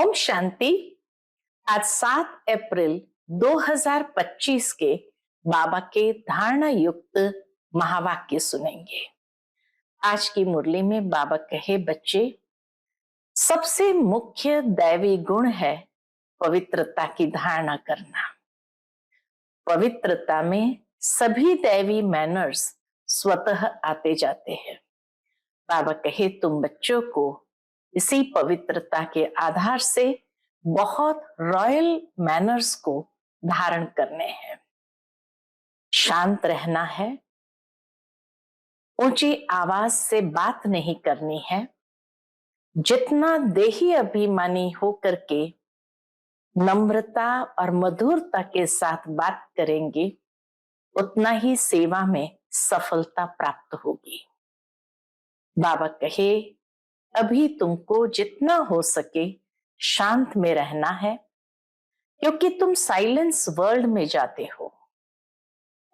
ओम शांति। आज 7 अप्रैल 2025 के बाबा के धारणा युक्त महावाक्य सुनेंगे। आज की मुरली में बाबा कहे, बच्चे, सबसे मुख्य दैवी गुण है पवित्रता की धारणा करना। पवित्रता में सभी दैवी मैनर्स स्वतः आते जाते हैं। बाबा कहे, तुम बच्चों को इसी पवित्रता के आधार से बहुत रॉयल मैनर्स को धारण करने हैं। शांत रहना है, ऊंची आवाज से बात नहीं करनी है। जितना देही अभिमानी होकर के नम्रता और मधुरता के साथ बात करेंगे, उतना ही सेवा में सफलता प्राप्त होगी। बाबा कहे, अभी तुमको जितना हो सके शांत में रहना है, क्योंकि तुम साइलेंस वर्ल्ड में जाते हो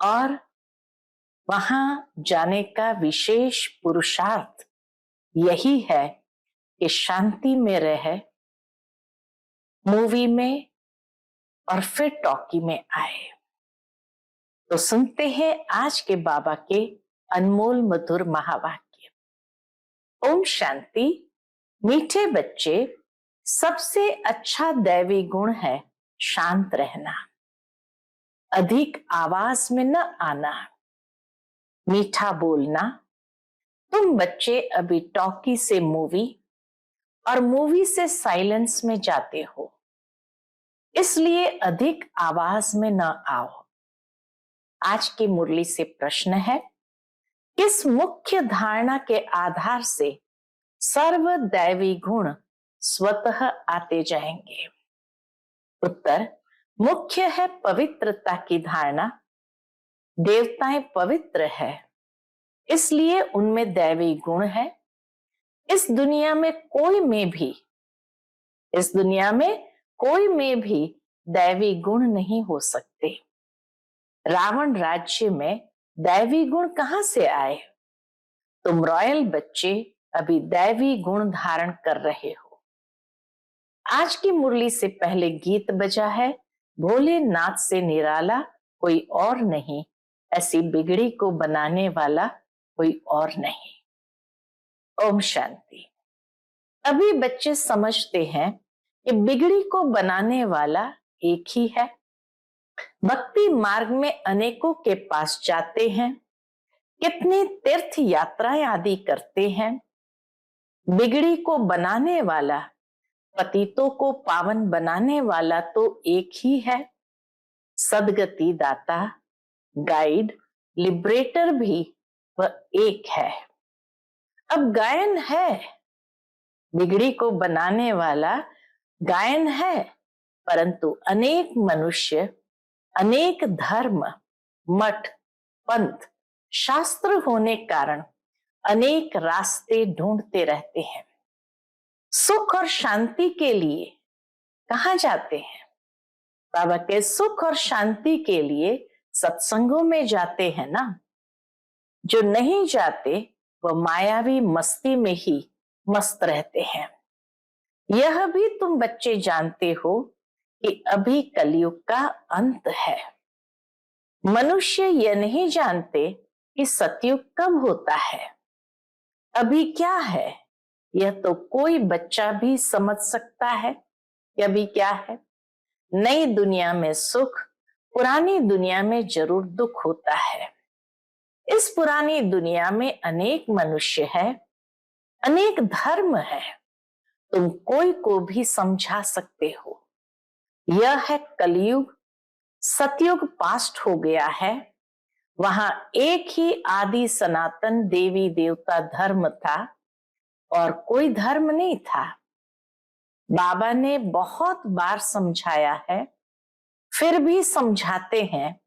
और वहां जाने का विशेष पुरुषार्थ यही है कि शांति में रहे, मूवी में और फिर टॉकी में आए। तो सुनते हैं आज के बाबा के अनमोल मधुर महावाक्य। ओम शांति। मीठे बच्चे, सबसे अच्छा दैवी गुण है शांत रहना, अधिक आवाज में न आना, मीठा बोलना। तुम बच्चे अभी टॉकी से मूवी और मूवी से साइलेंस में जाते हो, इसलिए अधिक आवाज में न आओ। आज की मुरली से प्रश्न है, किस मुख्य धारणा के आधार से सर्व दैवी गुण स्वतः आते जाएंगे? उत्तर, मुख्य है पवित्रता की धारणा। देवताएं पवित्र है, इसलिए उनमें दैवी गुण है। इस दुनिया में कोई में भी दैवी गुण नहीं हो सकते। रावण राज्य में दैवी गुण कहां से आए? तुम रॉयल बच्चे अभी दैवी गुण धारण कर रहे हो। आज की मुरली से पहले गीत बजा है, भोलेनाथ से निराला कोई और नहीं, ऐसी बिगड़ी को बनाने वाला कोई और नहीं। ओम शांति। अभी बच्चे समझते हैं कि बिगड़ी को बनाने वाला एक ही है। भक्ति मार्ग में अनेकों के पास जाते हैं, कितनी तीर्थ यात्राएं आदि करते हैं। बिगड़ी को बनाने वाला, पतितों को पावन बनाने वाला तो एक ही है। सदगति दाता, गाइड, लिबरेटर भी वह एक है। अब गायन है, बिगड़ी को बनाने वाला गायन है, परंतु अनेक मनुष्य, अनेक धर्म, मठ, पंथ, शास्त्र होने कारण अनेक रास्ते ढूंढते रहते हैं। सुख और शांति के लिए कहां जाते हैं? बाबा के सुख और शांति के लिए सत्संगों में जाते हैं ना। जो नहीं जाते वह मायावी मस्ती में ही मस्त रहते हैं। यह भी तुम बच्चे जानते हो कि अभी कलयुग का अंत है। मनुष्य यह नहीं जानते कि सतयुग कब होता है। अभी क्या है यह तो कोई बच्चा भी समझ सकता है कि अभी क्या है। नई दुनिया में सुख, पुरानी दुनिया में जरूर दुख होता है। इस पुरानी दुनिया में अनेक मनुष्य है, अनेक धर्म है। तुम कोई को भी समझा सकते हो। यह है कलयुग। सतयुग पास्ट हो गया है। वहां एक ही आदि सनातन देवी देवता धर्म था और कोई धर्म नहीं था। बाबा ने बहुत बार समझाया है, फिर भी समझाते हैं।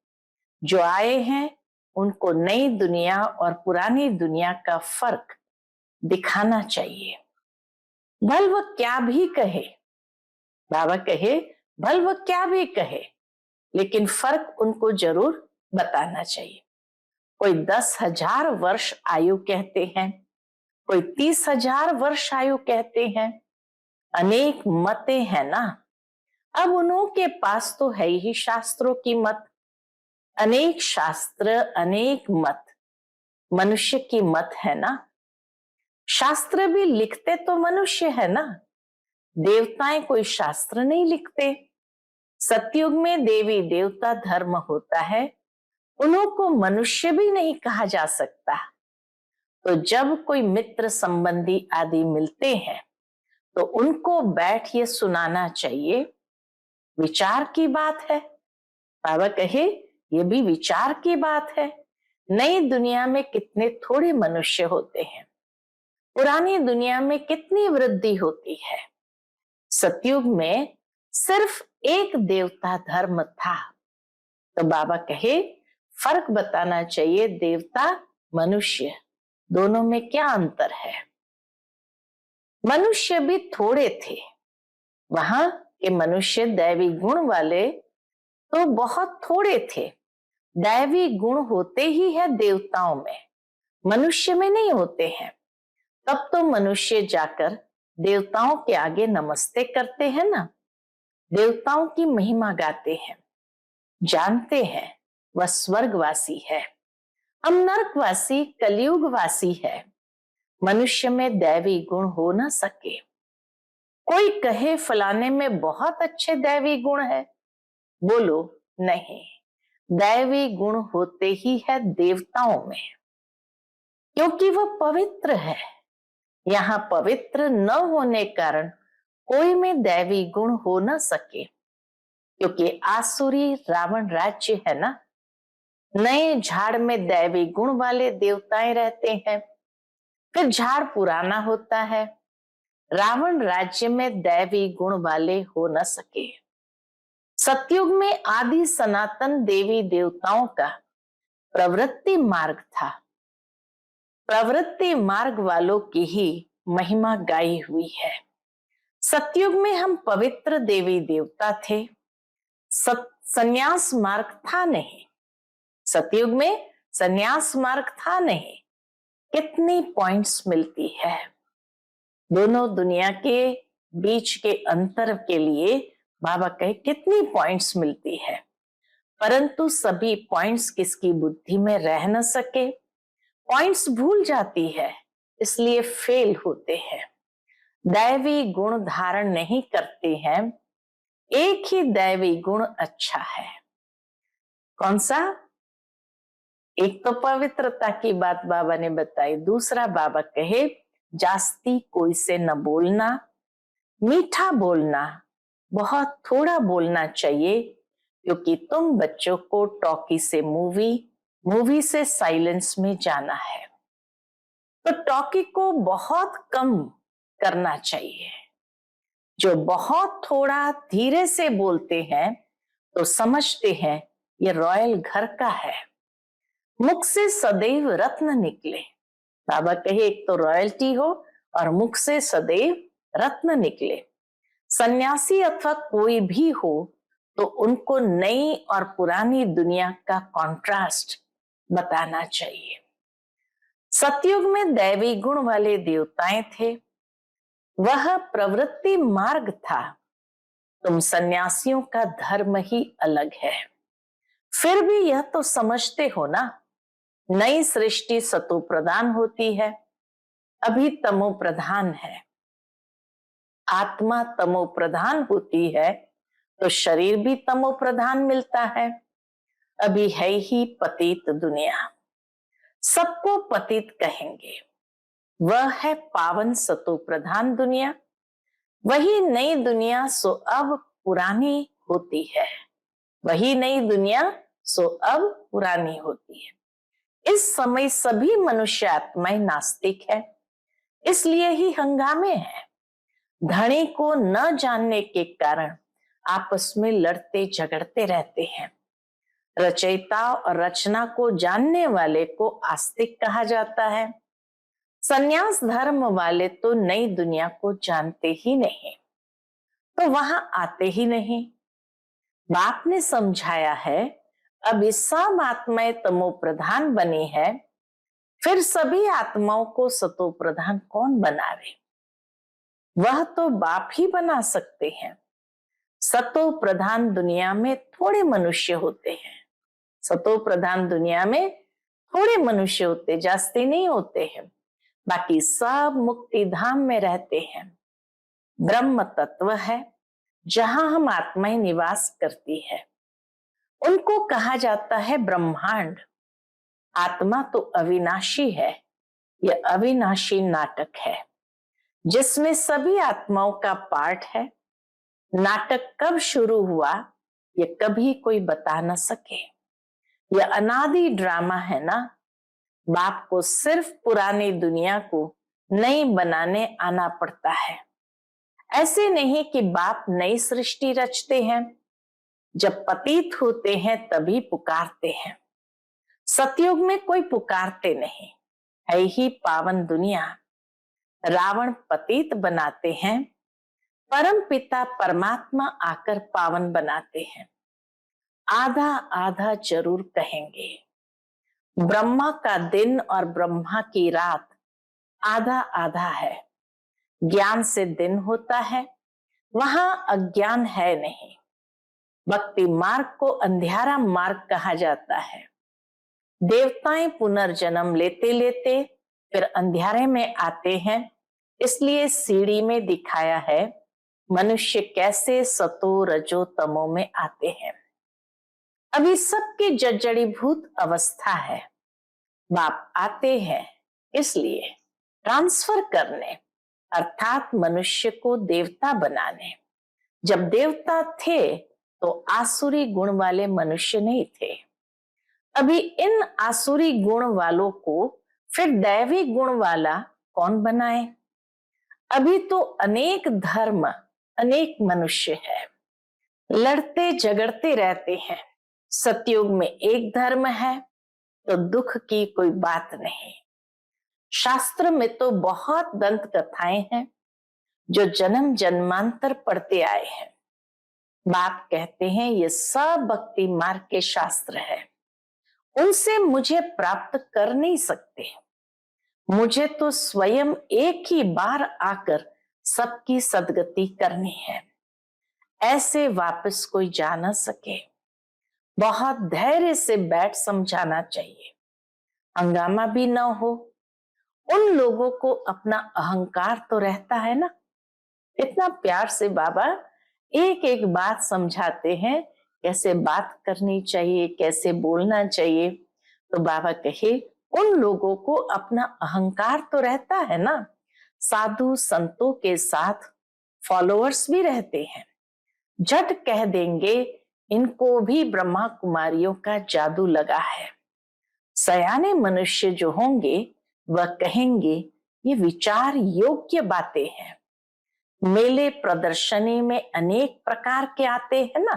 जो आए हैं उनको नई दुनिया और पुरानी दुनिया का फर्क दिखाना चाहिए। भल वह क्या भी कहे, बाबा कहे, भल वह क्या भी कहे, लेकिन फर्क उनको जरूर बताना चाहिए। कोई 10,000 वर्ष आयु कहते हैं, कोई 30,000 वर्ष आयु कहते हैं। अनेक मतें हैं ना। अब उन्हों के पास तो है ही शास्त्रों की मत। अनेक शास्त्र, अनेक मत मनुष्य की मत है ना। शास्त्र भी लिखते तो मनुष्य है ना, देवताएं कोई शास्त्र नहीं लिखते। सतयुग में देवी देवता धर्म होता है, उन्हों को मनुष्य भी नहीं कहा जा सकता। तो जब कोई मित्र संबंधी आदि मिलते हैं तो उनको बैठ ये सुनाना चाहिए, विचार की बात है। बाबा कहे ये भी विचार की बात है। नई दुनिया में कितने थोड़े मनुष्य होते हैं, पुरानी दुनिया में कितनी वृद्धि होती है। सतयुग में सिर्फ एक देवता धर्म था। तो बाबा कहे फर्क बताना चाहिए, देवता मनुष्य दोनों में क्या अंतर है। मनुष्य भी थोड़े थे, वहां के मनुष्य दैवी गुण वाले तो बहुत थोड़े थे। दैवी गुण होते ही है देवताओं में, मनुष्य में नहीं होते हैं। तब तो मनुष्य जाकर देवताओं के आगे नमस्ते करते हैं ना, देवताओं की महिमा गाते हैं, जानते हैं वह स्वर्गवासी है, हम नरकवासी कलयुगवासी है। मनुष्य में दैवी गुण हो ना सके। कोई कहे फलाने में बहुत अच्छे दैवी गुण है, बोलो नहीं, दैवी गुण होते ही है देवताओं में, क्योंकि वह पवित्र है। यहाँ पवित्र न होने कारण कोई में दैवी गुण हो न सके, क्योंकि आसुरी रावण राज्य है ना। नए झाड़ में दैवी गुण वाले देवताएं रहते हैं, फिर झाड़ पुराना होता है। रावण राज्य में दैवी गुण वाले हो न सके। सतयुग में आदि सनातन देवी देवताओं का प्रवृत्ति मार्ग था। प्रवृत्ति मार्ग वालों की ही महिमा गाई हुई है। सतयुग में हम पवित्र देवी देवता थे, संन्यास मार्ग था नहीं। सतयुग में संन्यास मार्ग था नहीं। कितनी पॉइंट्स मिलती है। दोनों दुनिया के बीच के अंतर के लिए बाबा कहे कितनी पॉइंट्स मिलती है, परंतु सभी पॉइंट्स किसकी बुद्धि में रह न सके। पॉइंट्स भूल जाती है, इसलिए फेल होते हैं। दैवी गुण धारण नहीं करते हैं। एक ही दैवी गुण अच्छा है, कौन सा? एक तो पवित्रता की बात बाबा ने बताई, दूसरा बाबा कहे जास्ती कोई से न बोलना, मीठा बोलना, बहुत थोड़ा बोलना चाहिए, क्योंकि तुम बच्चों को टॉकी से मूवी, मूवी से साइलेंस में जाना है। तो टॉकी को बहुत कम करना चाहिए। जो बहुत थोड़ा धीरे से बोलते हैं तो समझते हैं ये रॉयल घर का है। मुख से सदैव रत्न निकले। बाबा कहे एक तो रॉयल्टी हो और मुख से सदैव रत्न निकले। सन्यासी अथवा कोई भी हो तो उनको नई और पुरानी दुनिया का कॉन्ट्रास्ट बताना चाहिए। सतयुग में दैवी गुण वाले देवताएं थे, वह प्रवृत्ति मार्ग था। तुम सन्यासियों का धर्म ही अलग है। फिर भी यह तो समझते हो ना, नई सृष्टि सतो प्रधान होती है, अभी तमो प्रधान है। आत्मा तमो प्रधान होती है तो शरीर भी तमो प्रधान मिलता है। अभी है ही पतित दुनिया, सबको पतित कहेंगे। वह है पावन सतो प्रधान दुनिया। वही नई दुनिया सो अब पुरानी होती है। वही नई दुनिया सो अब पुरानी होती है। इस समय सभी मनुष्य आत्माएं नास्तिक है, इसलिए ही हंगामे हैं। धनी को न जानने के कारण आपस में लड़ते झगड़ते रहते हैं। रचयिता और रचना को जानने वाले को आस्तिक कहा जाता है। संन्यास धर्म वाले तो नई दुनिया को जानते ही नहीं, तो वहां आते ही नहीं। बाप ने समझाया है, अब इस सब आत्माएं तमो प्रधान बनी है, फिर सभी आत्माओं को सतो प्रधान कौन बनावे। वह तो बाप ही बना सकते हैं। सतो प्रधान दुनिया में थोड़े मनुष्य होते हैं। सतो प्रधान दुनिया में थोड़े मनुष्य होते, जास्ती नहीं होते हैं। बाकी सब मुक्ति धाम में रहते हैं। ब्रह्म तत्व है जहां हम आत्माएं निवास करती है। उनको कहा जाता है ब्रह्मांड। आत्मा तो अविनाशी है। यह अविनाशी नाटक है जिसमें सभी आत्माओं का पार्ट है। नाटक कब शुरू हुआ ये कभी कोई बता न सके। यह अनादि ड्रामा है ना। बाप को सिर्फ पुरानी दुनिया को नई बनाने आना पड़ता है। ऐसे नहीं कि बाप नई सृष्टि रचते हैं। जब पतित होते हैं तभी पुकारते हैं। सतयुग में कोई पुकारते नहीं, है ही पावन दुनिया। रावण पतित बनाते हैं, परम पिता परमात्मा आकर पावन बनाते हैं। आधा आधा जरूर कहेंगे। ब्रह्मा का दिन और ब्रह्मा की रात आधा आधा है। ज्ञान से दिन होता है, वहां अज्ञान है नहीं। भक्ति मार्ग को अंधियारा मार्ग कहा जाता है। देवताएं पुनर्जन्म लेते लेते फिर अंधियारे में आते हैं। इसलिए सीढ़ी में दिखाया है मनुष्य कैसे सतो रजो तमो में आते हैं। अभी सबकी जर्जरीभूत अवस्था है। बाप आते हैं इसलिए ट्रांसफर करने, अर्थात मनुष्य को देवता बनाने। जब देवता थे तो आसुरी गुण वाले मनुष्य नहीं थे। अभी इन आसुरी गुण वालों को फिर दैवी गुण वाला कौन बनाए। अभी तो अनेक धर्म, अनेक मनुष्य है, लड़ते झगड़ते रहते हैं। सतयुग में एक धर्म है तो दुख की कोई बात नहीं। शास्त्र में तो बहुत दंत कथाएं हैं जो जन्म जन्मांतर पढ़ते आए हैं। बाप कहते हैं ये सब भक्ति मार्ग के शास्त्र है, उनसे मुझे प्राप्त कर नहीं सकते। मुझे तो स्वयं एक ही बार आकर सबकी सदगति करनी है। ऐसे वापस कोई जा न सके। बहुत धैर्य से बैठ समझाना चाहिए, हंगामा भी न हो। उन लोगों को अपना अहंकार तो रहता है ना। इतना प्यार से बाबा एक एक बात समझाते हैं, कैसे बात करनी चाहिए, कैसे बोलना चाहिए। तो बाबा कहे उन लोगों को अपना अहंकार तो रहता है ना। साधु संतों के साथ फॉलोअर्स भी रहते हैं। झट कह देंगे इनको भी ब्रह्मा कुमारियों का जादू लगा है। सयाने मनुष्य जो होंगे वह कहेंगे ये विचार योग्य बातें हैं। मेले प्रदर्शनी में अनेक प्रकार के आते हैं ना।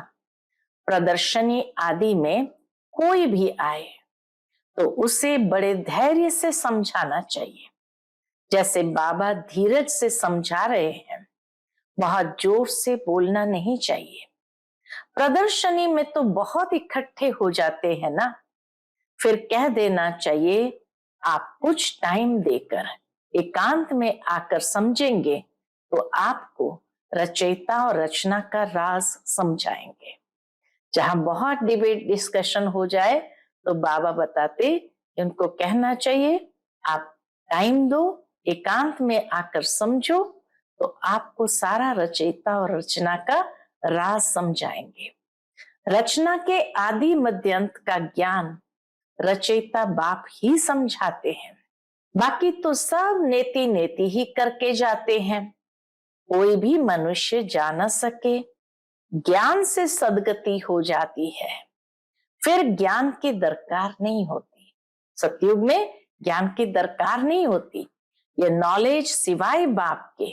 प्रदर्शनी आदि में कोई भी आए तो उसे बड़े धैर्य से समझाना चाहिए। जैसे बाबा धीरज से समझा रहे हैं, बहुत जोर से बोलना नहीं चाहिए। प्रदर्शनी में तो बहुत इकट्ठे हो जाते हैं ना। फिर कह देना चाहिए आप कुछ टाइम देकर एकांत में आकर समझेंगे तो आपको रचयिता और रचना का राज समझाएंगे। जहां बहुत डिबेट डिस्कशन हो जाए तो बाबा बताते उनको कहना चाहिए आप टाइम दो, एकांत में आकर समझो तो आपको सारा रचयिता और रचना का राज समझाएंगे। रचना के आदि मध्य अंत का ज्ञान रचयिता बाप ही समझाते हैं। बाकी तो सब नेति नेति ही करके जाते हैं। कोई भी मनुष्य जा न सके। ज्ञान से सदगति हो जाती है, फिर ज्ञान की दरकार नहीं होती। सतयुग में ज्ञान की दरकार नहीं होती। ये नॉलेज सिवाय बाप के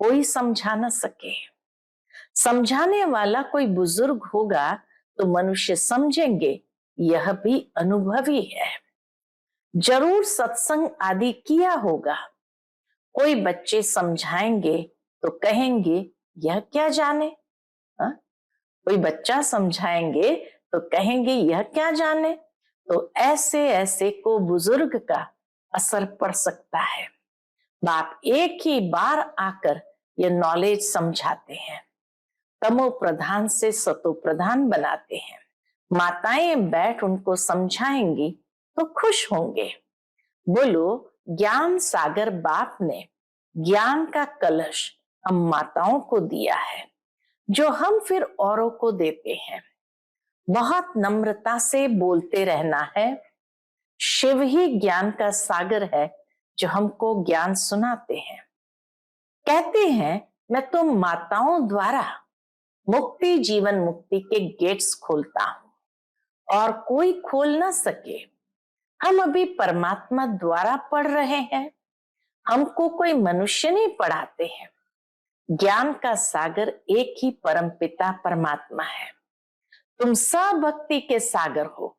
कोई समझा न सके। समझाने वाला कोई बुजुर्ग होगा तो मनुष्य समझेंगे यह भी अनुभवी है। जरूर सत्संग आदि किया होगा। कोई बच्चे समझाएंगे तो कहेंगे यह क्या जाने। हा? कोई बच्चा समझाएंगे तो कहेंगे यह क्या जाने। तो ऐसे ऐसे को बुजुर्ग का असर पड़ सकता है। बाप एक ही बार आकर ये नॉलेज समझाते हैं, तमो प्रधान से सतो प्रधान बनाते हैं। माताएं बैठ उनको समझाएंगी तो खुश होंगे। बोलो, ज्ञान सागर बाप ने ज्ञान का कलश हम माताओं को दिया है, जो हम फिर औरों को देते हैं। बहुत नम्रता से बोलते रहना है। शिव ही ज्ञान का सागर है जो हमको ज्ञान सुनाते हैं। कहते हैं, मैं तो माताओं द्वारा मुक्ति जीवन मुक्ति के गेट्स खोलता हूं और कोई खोल ना सके। हम अभी परमात्मा द्वारा पढ़ रहे हैं, हमको कोई मनुष्य नहीं पढ़ाते हैं। ज्ञान का सागर एक ही परमपिता परमात्मा है। तुम सब भक्ति के सागर हो,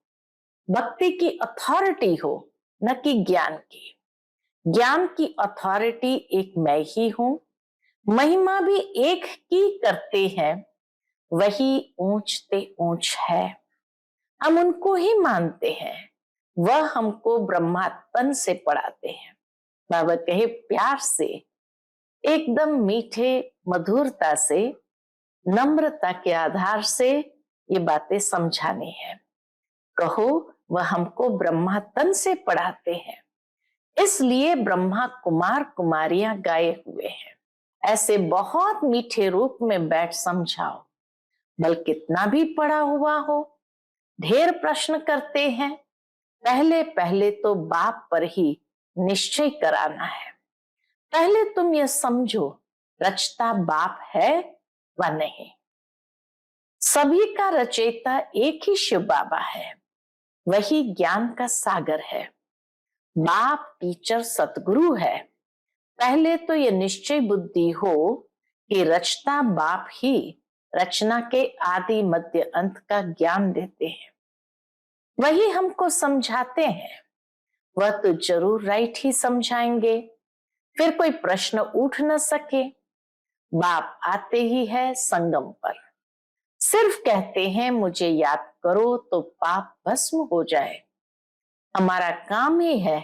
भक्ति की अथॉरिटी हो, न कि ज्ञान की। ज्ञान की अथॉरिटी एक मैं ही हूं, महिमा भी एक की करते हैं, वही ऊंचते ऊंच है। हम उनको ही मानते हैं, वह हमको ब्रह्मात्मन से पढ़ाते हैं। बाबा कहे प्यार से, एकदम मीठे मधुरता से, नम्रता के आधार से ये बातें समझानी है। कहो, वह हमको ब्रह्मा तन से पढ़ाते हैं, इसलिए ब्रह्मा कुमार कुमारियां गाए हुए हैं। ऐसे बहुत मीठे रूप में बैठ समझाओ। बल कितना भी पढ़ा हुआ हो, ढेर प्रश्न करते हैं, पहले पहले तो बाप पर ही निश्चय कराना है। पहले तुम ये समझो, रचता बाप है व नहीं। सभी का रचयिता एक ही शिव बाबा है, वही ज्ञान का सागर है। बाप टीचर सतगुरु है। पहले तो ये निश्चय बुद्धि हो कि रचता बाप ही रचना के आदि मध्य अंत का ज्ञान देते हैं, वही हमको समझाते हैं। वह तो जरूर राइट ही समझाएंगे, फिर कोई प्रश्न उठ न सके। बाप आते ही है संगम पर, सिर्फ कहते हैं मुझे याद करो तो पाप भस्म हो जाए। हमारा काम ही है,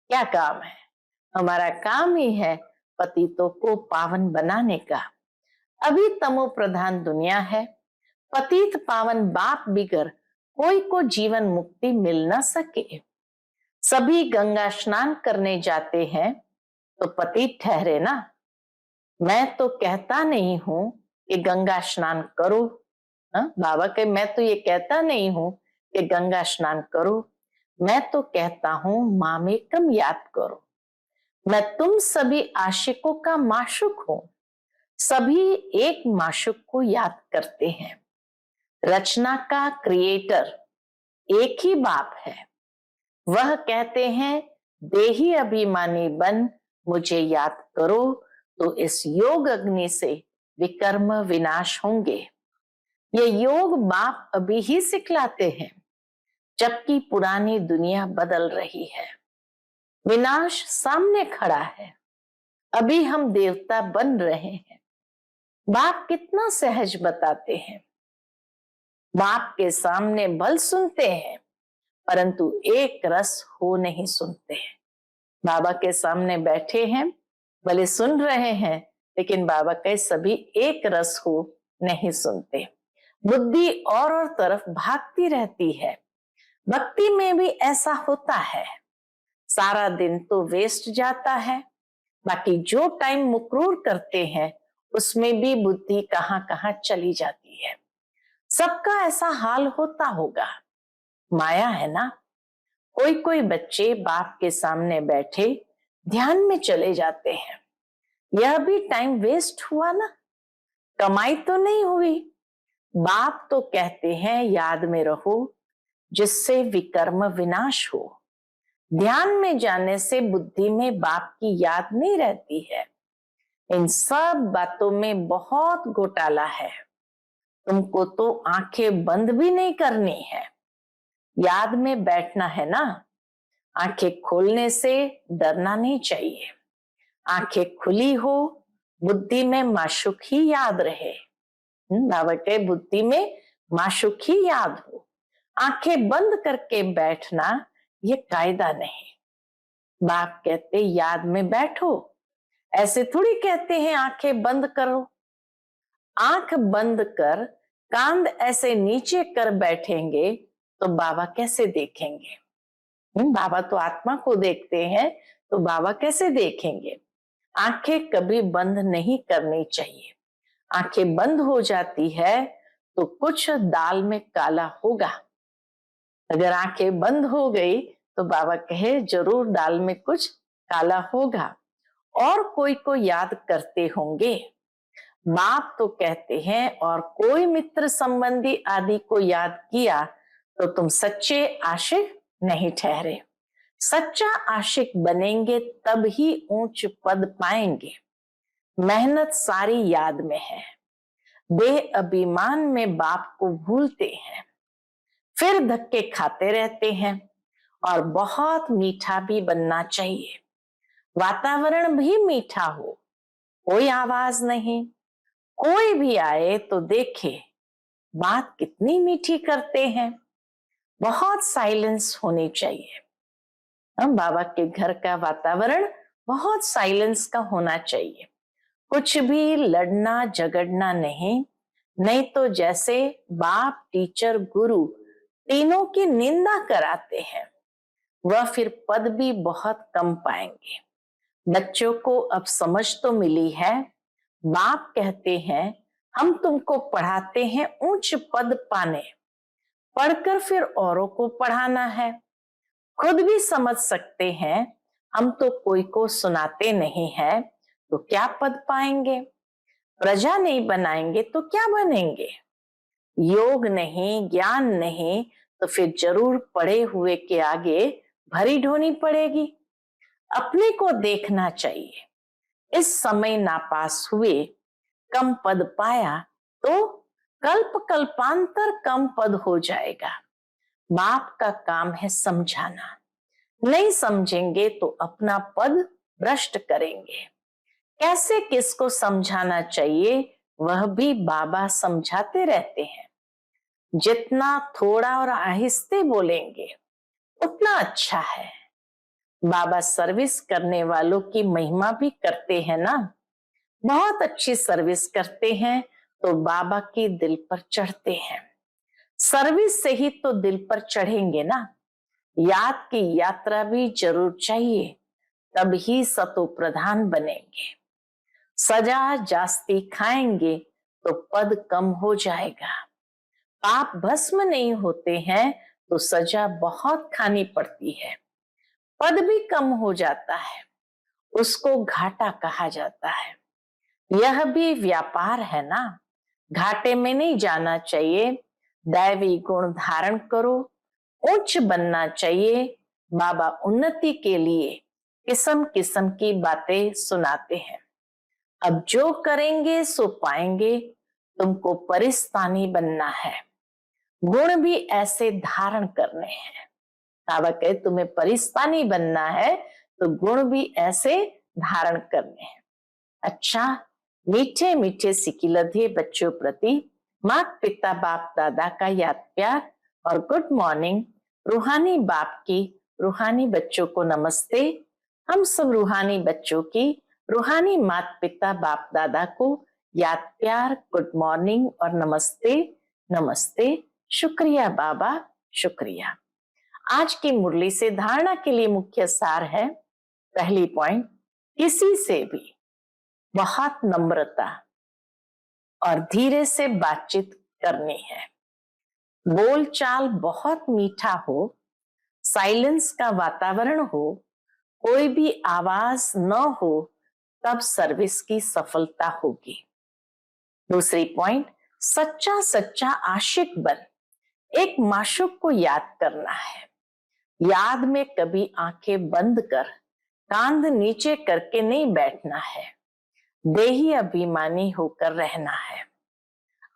क्या काम है? हमारा काम ही है पतितों को पावन बनाने का। अभी तमो प्रधान दुनिया है, पतित पावन बाप बिगर कोई को जीवन मुक्ति मिल न सके। सभी गंगा स्नान करने जाते हैं तो पतित ठहरे ना। मैं तो कहता नहीं हूं कि गंगा स्नान करो। बाबा के मैं तो ये कहता नहीं हूं कि गंगा स्नान करो, मैं तो कहता हूं मामेकम याद करो। मैं तुम सभी आशिकों का माशुक हूं, सभी एक माशुक को याद करते हैं। रचना का क्रिएटर एक ही बाप है। वह कहते हैं देही अभिमानी बन मुझे याद करो तो इस योग अग्नि से विकर्म विनाश होंगे। ये योग बाप अभी ही सिखलाते हैं, जबकि पुरानी दुनिया बदल रही है। विनाश सामने खड़ा है, अभी हम देवता बन रहे हैं। बाप कितना सहज बताते हैं। बाप के सामने भल सुनते हैं, परंतु एक रस हो नहीं सुनते हैं। बाबा के सामने बैठे हैं, भले सुन रहे हैं, लेकिन बाबा के सभी एक रस हो नहीं सुनते। बुद्धि और तरफ भागती रहती है। भक्ति में भी ऐसा होता है, सारा दिन तो वेस्ट जाता है, बाकी जो टाइम मुकरूर करते हैं उसमें भी बुद्धि कहां कहां चली जाती है। सबका ऐसा हाल होता होगा, माया है ना। कोई कोई बच्चे बाप के सामने बैठे ध्यान में चले जाते हैं, यह भी टाइम वेस्ट हुआ ना, कमाई तो नहीं हुई। बाप तो कहते हैं याद में रहो जिससे विकर्म विनाश हो। ध्यान में जाने से बुद्धि में बाप की याद नहीं रहती है। इन सब बातों में बहुत घोटाला है। तुमको तो आंखें बंद भी नहीं करनी है, याद में बैठना है ना। आंखें खोलने से डरना नहीं चाहिए। आंखें खुली हो, बुद्धि में माशुक ही याद रहे। बाबा के बुद्धि में माशुक ही याद हो। आंखें बंद करके बैठना ये कायदा नहीं। बाप कहते याद में बैठो, ऐसे थोड़ी कहते हैं आंखें बंद करो। आंख बंद कर कांध ऐसे नीचे कर बैठेंगे तो बाबा कैसे देखेंगे? बाबा तो आत्मा को देखते हैं, तो बाबा कैसे देखेंगे? आंखें कभी बंद नहीं करनी चाहिए। आंखें बंद हो जाती है तो कुछ दाल में काला होगा। अगर आंखें बंद हो गई तो बाबा कहे जरूर दाल में कुछ काला होगा और कोई को याद करते होंगे। बाप तो कहते हैं और कोई मित्र संबंधी आदि को याद किया तो तुम सच्चे आशिक नहीं ठहरे। सच्चा आशिक बनेंगे तब ही ऊंच पद पाएंगे। मेहनत सारी याद में है। देह अभिमान में बाप को भूलते हैं, फिर धक्के खाते रहते हैं। और बहुत मीठा भी बनना चाहिए। वातावरण भी मीठा हो, कोई आवाज नहीं। कोई भी आए तो देखे बात कितनी मीठी करते हैं। बहुत साइलेंस होनी चाहिए। हम बाबा के घर का वातावरण बहुत साइलेंस का होना चाहिए। कुछ भी लड़ना झगड़ना नहीं, नहीं तो जैसे बाप टीचर गुरु तीनों की निंदा कराते हैं वह फिर पद भी बहुत कम पाएंगे। बच्चों को अब समझ तो मिली है। बाप कहते हैं हम तुमको पढ़ाते हैं ऊंच पद पाने, पढ़कर फिर औरों को पढ़ाना है। खुद भी समझ सकते हैं हम तो कोई को सुनाते नहीं है तो क्या पद पाएंगे? प्रजा नहीं बनाएंगे तो क्या बनेंगे? योग नहीं, ज्ञान नहीं तो फिर जरूर पढ़े हुए के आगे भरी ढोनी पड़ेगी। अपने को देखना चाहिए। इस समय नापास हुए, कम पद पाया तो कल्प कल्पांतर कम पद हो जाएगा। बाप का काम है समझाना। नहीं समझेंगे तो अपना पद भ्रष्ट करेंगे। कैसे किसको समझाना चाहिए वह भी बाबा समझाते रहते हैं। जितना थोड़ा और आहिस्ते बोलेंगे उतना अच्छा है। बाबा सर्विस करने वालों की महिमा भी करते हैं ना। बहुत अच्छी सर्विस करते हैं तो बाबा के दिल पर चढ़ते हैं। सर्विस से ही तो दिल पर चढ़ेंगे ना। याद की यात्रा भी जरूर चाहिए, तब ही सतो प्रधान बनेंगे। सजा जास्ती खाएंगे तो पद कम हो जाएगा। पाप भस्म नहीं होते हैं तो सजा बहुत खानी पड़ती है। पद भी कम हो जाता है, उसको घाटा कहा जाता है। यह भी व्यापार है ना। घाटे में नहीं जाना चाहिए। दैवी गुण धारण करो, उच्च बनना चाहिए। बाबा उन्नति के लिए किस्म किस्म की बातें सुनाते हैं। अब जो करेंगे सो पाएंगे। तुमको परिस्तानी बनना है। गुण भी ऐसे धारण करने हैं। बाबा कहे तुम्हें परिस्तानी बनना है तो गुण भी ऐसे धारण करने हैं। अच्छा, मीठे मीठे सिकिलधे बच्चों प्रति माता पिता बाप दादा का याद प्यार और गुड मॉर्निंग। रूहानी बाप की रूहानी बच्चों को नमस्ते। हम सब रूहानी बच्चों की रूहानी माता पिता बाप दादा को याद प्यार, गुड मॉर्निंग और नमस्ते। नमस्ते। शुक्रिया बाबा, शुक्रिया। आज की मुरली से धारणा के लिए मुख्य सार है। पहली पॉइंट, किसी से भी बहुत नम्रता और धीरे से बातचीत करनी है। बोलचाल बहुत मीठा हो, साइलेंस का वातावरण हो, कोई भी आवाज न हो, तब सर्विस की सफलता होगी। दूसरी पॉइंट, सच्चा सच्चा आशिक बन एक माशूक को याद करना है। याद में कभी आंखें बंद कर कांध नीचे करके नहीं बैठना है। देही अभिमानी होकर रहना है।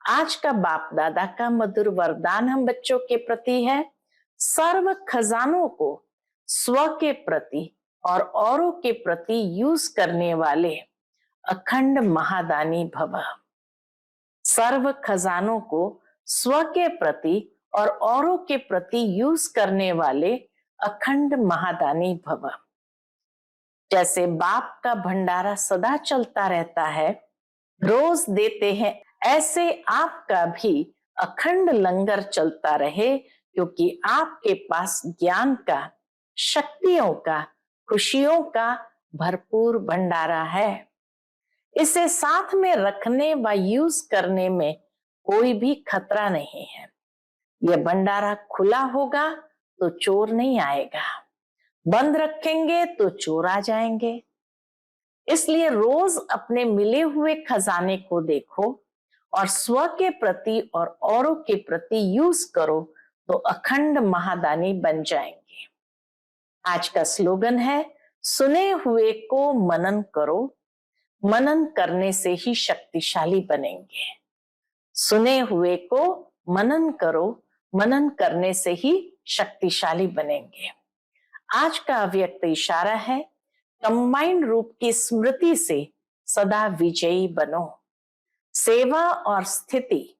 आज का बाप दादा का मधुर वरदान हम बच्चों के प्रति है। सर्व खजानों को स्व के प्रति और औरों के प्रति यूज करने वाले अखंड महादानी भव। सर्व खजानों को स्व के प्रति और औरों के प्रति यूज करने वाले अखंड महादानी भव। जैसे बाप का भंडारा सदा चलता रहता है, रोज देते हैं, ऐसे आपका भी अखंड लंगर चलता रहे, क्योंकि आपके पास ज्ञान का, शक्तियों का, खुशियों का भरपूर भंडारा है। इसे साथ में रखने व यूज करने में कोई भी खतरा नहीं है। यह भंडारा खुला होगा तो चोर नहीं आएगा, बंद रखेंगे तो चोर आ जाएंगे। इसलिए रोज अपने मिले हुए खजाने को देखो और स्व के प्रति और औरों के प्रति यूज करो तो अखंड महादानी बन जाएंगे। आज का स्लोगन है, सुने हुए को मनन करो, मनन करने से ही शक्तिशाली बनेंगे। सुने हुए को मनन करो, मनन करने से ही शक्तिशाली बनेंगे। आज का अव्यक्त इशारा है, कंबाइंड रूप की स्मृति से सदा विजयी बनो। सेवा और स्थिति,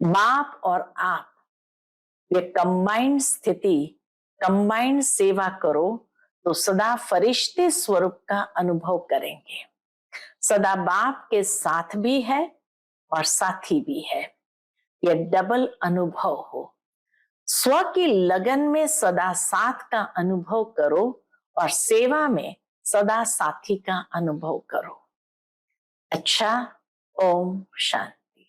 बाप और आप, ये कंबाइंड स्थिति, कंबाइंड सेवा करो तो सदा फरिश्ते स्वरूप का अनुभव करेंगे। सदा बाप के साथ भी है और साथी भी है, यह डबल अनुभव हो। स्व की लगन में सदा साथ का अनुभव करो और सेवा में सदा साथी का अनुभव करो। अच्छा, ओम शांति।